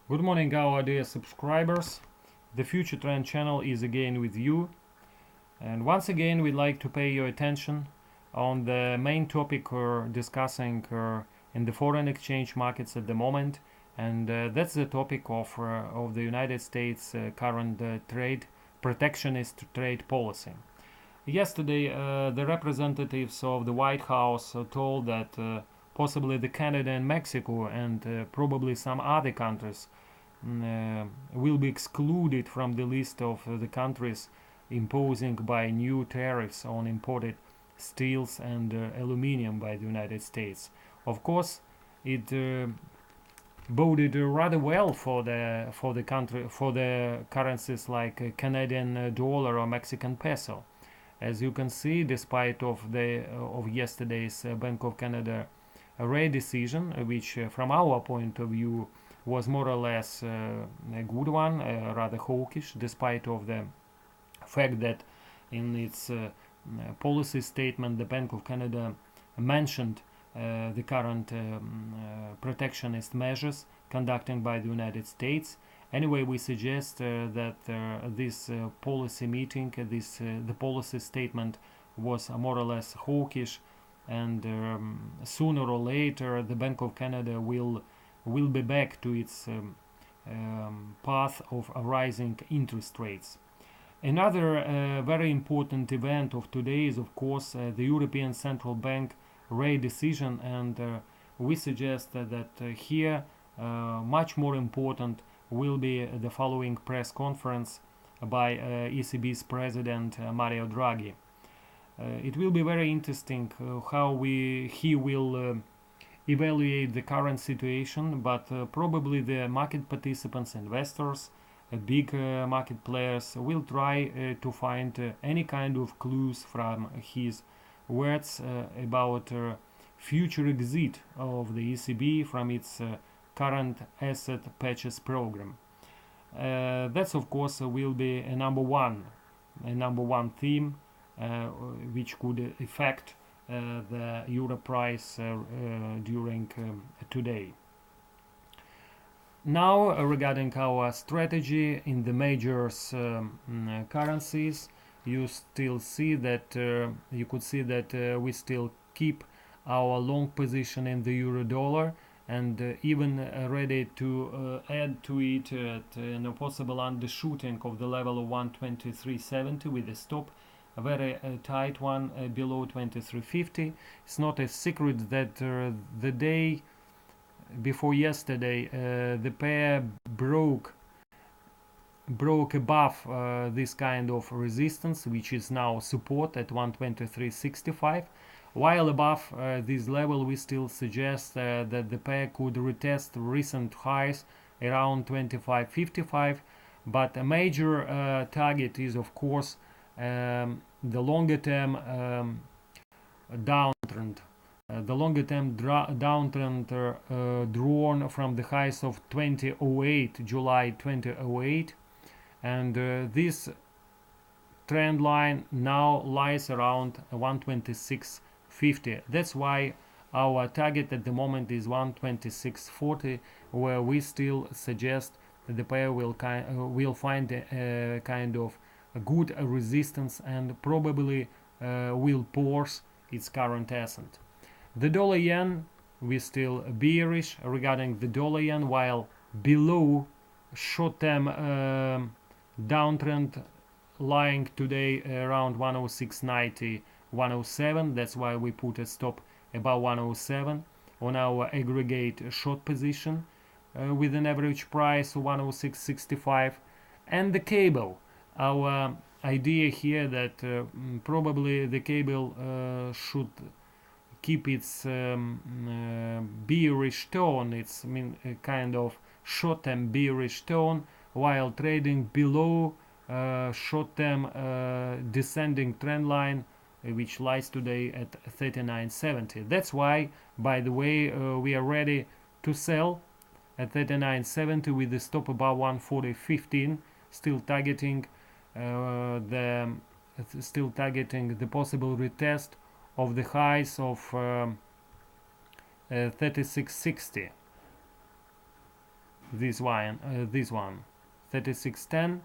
Good morning, our dear subscribers. The FutureTrend Channel is again with you, and once again we'd like to pay your attention on the main topic we're discussing in the foreign exchange markets at the moment, and that's the topic of the United States current trade protectionist trade policy. Yesterday, the representatives of the White House told that possibly the Canada and Mexico and probably some other countries will be excluded from the list of the countries imposing by new tariffs on imported steels and aluminium by the United States. Of course, it boded rather well for the currencies like Canadian dollar or Mexican peso. As you can see, despite of yesterday's Bank of Canada rate decision, which from our point of view was more or less a good one, rather hawkish, despite of the fact that in its policy statement the Bank of Canada mentioned the current protectionist measures conducted by the United States. Anyway, we suggest that this policy meeting, the policy statement was more or less hawkish, and sooner or later the Bank of Canada will be back to its path of rising interest rates. Another very important event of today is, of course, the European Central Bank rate decision, and we suggest that here much more important will be the following press conference by ECB's president Mario Draghi. It will be very interesting how he will evaluate the current situation, but probably the market participants, investors, big market players will try to find any kind of clues from his words about future exit of the ECB from its current asset purchase program. That's of course will be a number one theme which could affect the euro price during today. Now, regarding our strategy in the major currencies, you still see that you could see that we still keep our long position in the euro dollar, and even ready to add to it a possible undershooting of the level of 123.70 with a stop, a very tight one below 23.50. It's not a secret that the day before yesterday the pair broke above this kind of resistance, which is now support at 123.65. While above this level, we still suggest that the pair could retest recent highs around 25.55, but a major target is of course the longer term downtrend. The longer term downtrend drawn from the highs of 2008, July 2008, and this trend line now lies around 126.50. That's why our target at the moment is 126.40, where we still suggest that the pair will find a kind of a good resistance and probably will pause its current ascent. The dollar yen, we still bearish regarding the dollar yen, while below short-term downtrend lying today around 106.90, 107. That's why we put a stop about 107 on our aggregate short position with an average price of 106.65. And the cable, our idea here that probably the cable should keep its bearish tone, its a kind of short-term bearish tone, while trading below short-term descending trend line, which lies today at 39.70. That's why, by the way, we are ready to sell at 39.70 with the stop above 140.15, still targeting the possible retest of the highs of 36.60. this one 3610.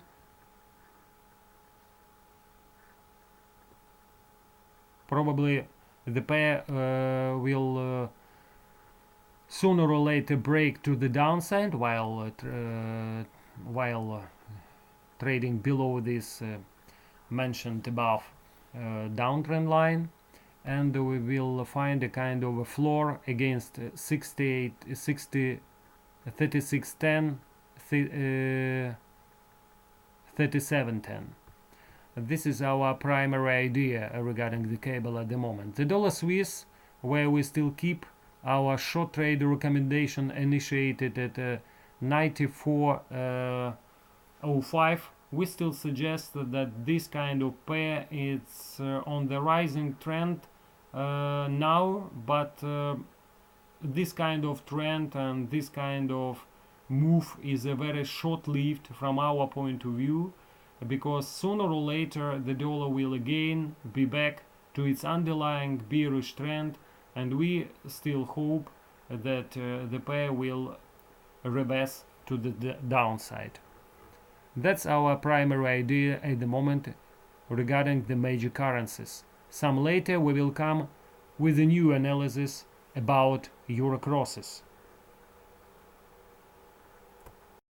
Probably the pair will sooner or later break to the downside while trading below this mentioned above downtrend line, and we will find a kind of a floor against 3610 3710. This is our primary idea regarding the cable at the moment. The dollar Swiss, where we still keep our short trade recommendation initiated at 94.05, we still suggest that this kind of pair is on the rising trend now, but this kind of trend and this kind of move is a very short-lived from our point of view, because sooner or later the dollar will again be back to its underlying bearish trend, and we still hope that the pair will reverse to the downside. That's our primary idea at the moment regarding the major currencies. Some later we will come with a new analysis about euro crosses.